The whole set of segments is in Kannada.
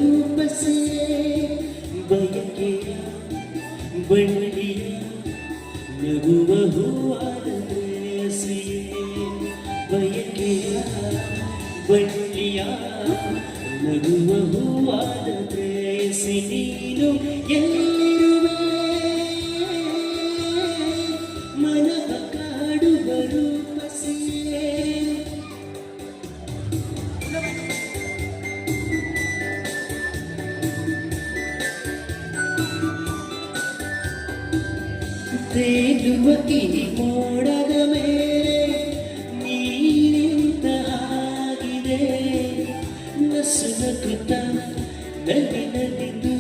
रूप से ಬಯಕೆಯ ಬಳ್ಳಿಯ ನಗುವ ಹೂವಾದ ಪ್ರೇಯಸಿಯೇ ಬಯಕೆಯ ಬಳ್ಳಿಯ ನಗುವ ಹೂವಾದ ಪ್ರೇಯಸಿ ನೀನು ಎಲ್ಲಿರುವೆ ಮನವ ಕಾಡುವ ರೂಪಸಿಯೇ ತೇಲುವ ಕಿವಿ ಮೋಡದ ಮೇಲೆ ನೀನಿಂತ ಆಗಿದೆ ನಸು ನಗುತ್ತ ನಲಿ ನಲಿದು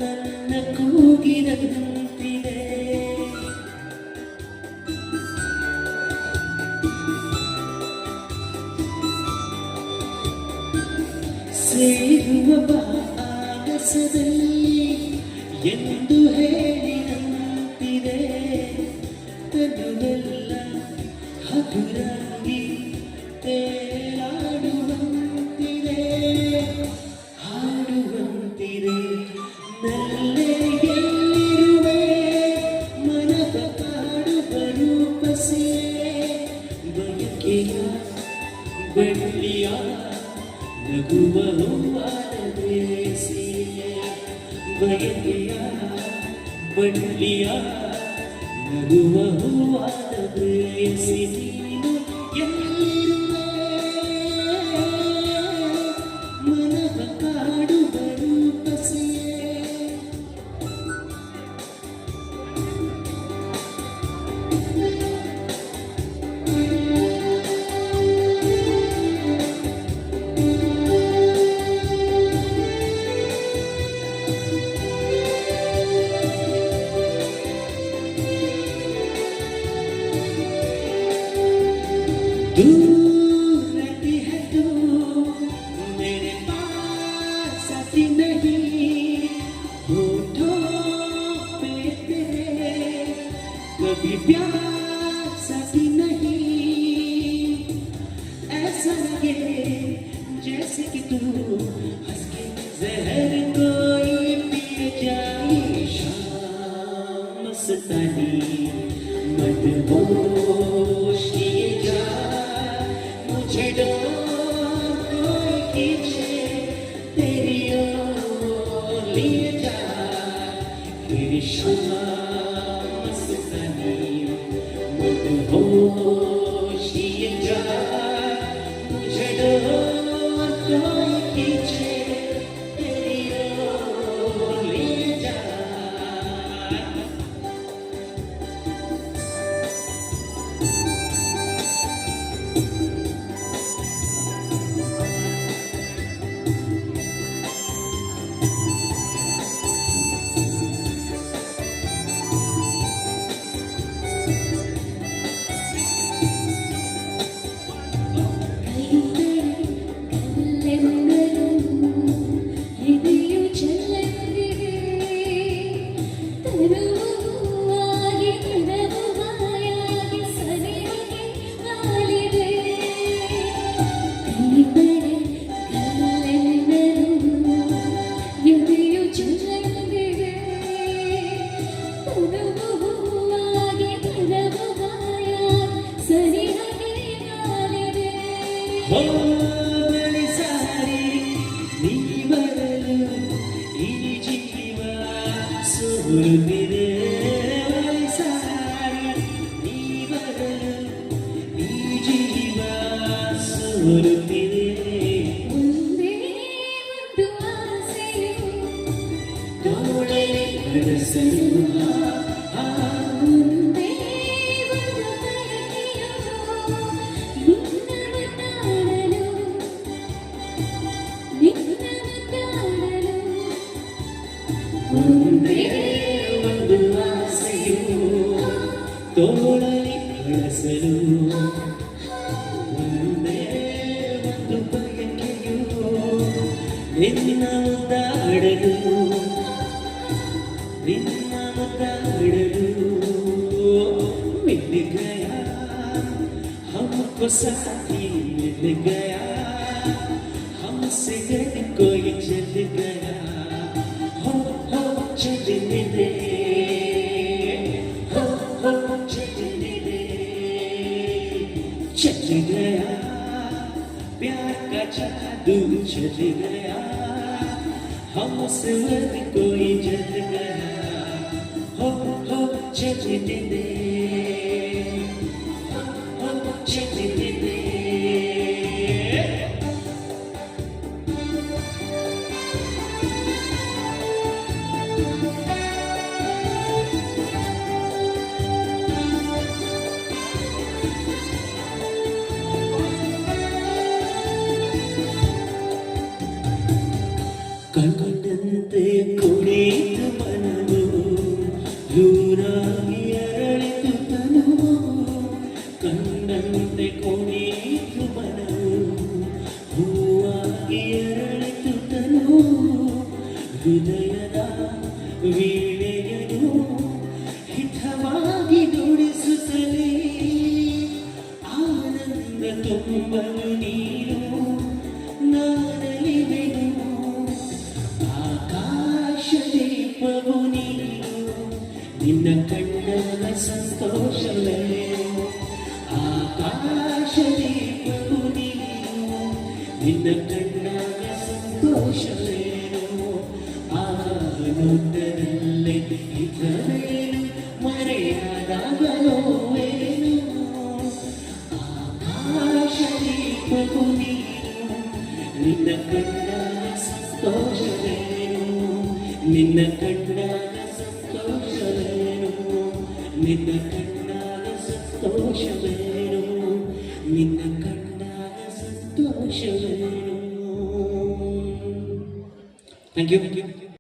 ನನ್ನ ಕೂಗಿನಂತಿದೆ ಸೇರುವ ಬಾ ಆಗಸದಲ್ಲಿ ಎಂದು ಹೇಳಿದಂತಿದೆ ತನುವೆಲ್ಲ ಹಗುರಾಗಿ ತೇಲಾಡುವಂತಿದೆ ಹಾಡುವಂತಿದೆ ನಲ್ಲೇ ಎಲ್ಲಿರುವೆ ಮನವ ಕಾಡುವ ರೂಪಸಿಯೇ ಬಯಕೆಯ ಬೆಳ್ಳಿಯ ನಗುವ ಹೂವಾದ ಪ್ರೇಯಸಿಯೇ ಬಯಕೆಯ ಬಳ್ಳಿಯ ನಗುವ ಹೂವಾದ ಪ್ರೇಯಸಿ ನೀನು ಎಲ್ಲಿರುವೆ ಮನವ ಕಾಡುವ ರೂಪಸಿಯೇ दूर रहती है तू मेरे पास आती नहीं होठों पे तेरे कभी प्यास आती नहीं ऐसा लगे जैसे कि तू हंस के जहर कोई पिए जाए शाम मस्तानी मदहोश किए जा मुझे कोई खींचे तेरी ओर लिए जा तेरी शाम मस्तानी मदहोश किए जा मुझे कोई खींचे तेरी ओर लिए जा ಬಳಿ ಸಾರಿ ನೀ ಬರಲು ಈ ಜೀವ ಸೋಲುತ್ತಿದೆ ಬಳಿ ಸಾರಿ ನೀ ಬರಲು ಈ ಜೀವ ಸೋಲುತ್ತಿದೆ ಒಂದೇ ಒಂದು ಆಸೆಯು ತೋಳಲಿ ನಡೆಸಲು ಒಂದೇ ಒಂದು ಆಸೆಯು ತೋಳಲಿ ಬಳಸಲು ಒಂದೇ ಒಂದು ಬಯಕೆಯು ನಿನ್ನ ಮುದ್ದಾಡಲು ನಿನ್ನ ಮುದ್ದಾಡಲು मिल गया हमको साथी मिल गया हमसे कोई जल गया हो जलने दे हो जलने दे चल गया प्यार का जादू चल गया हम स्वर्ग कोई जल गया हो जलने दे हो जलने दे ಕಂಡಂತೆ ಕುಣಿತು ಮನವು ದೂರಾಗಿ ಅರಳಿತು ತನುವು ಕಂಡಂತೆ ಕುಣಿತು ಮನವು ಹೂವಾಗಿ ಅರಳಿತು ತನುವು ಹೃದಯದ ವೀಣೆಯನ್ನು ಹಿತವಾಗಿ ನುಡಿಸುತ್ತಲೇ ಆನಂದ ತುಂಬಲು ನೀನು ನಾನಲಿವೆನು ಆಕಾಶದೀಪವು ನೀನು ನಿನ್ನ ಕಣ್ಣನ ಸಂತೋಷವೇನು ಆಕಾಶದೀಪವು ನೀನು ನಿನ್ನ ಕಣ್ಣನ ಸಂತೋಷವೇನು ಆ ನೋಟದಲ್ಲೇ ಇದ್ದರೇನು ಮರೆಯಾದಾಗ ನೋವೇನು ಆಕಾಶದೀಪವು ನೀನು ನಿನ್ನ ಕಣ್ಣನ ಸಂತೋಷವೇನು ನಿನ್ನ ಕಣ್ಣಾಗ ಸಂತೋಷವೇನು ನಿನ್ನ ಕಣ್ಣಾಗ ಸಂತೋಷವೇನು ನಿನ್ನ ಕಣ್ಣಾಗ ಸಂತೋಷವೇನು ಥ್ಯಾಂಕ್ ಯು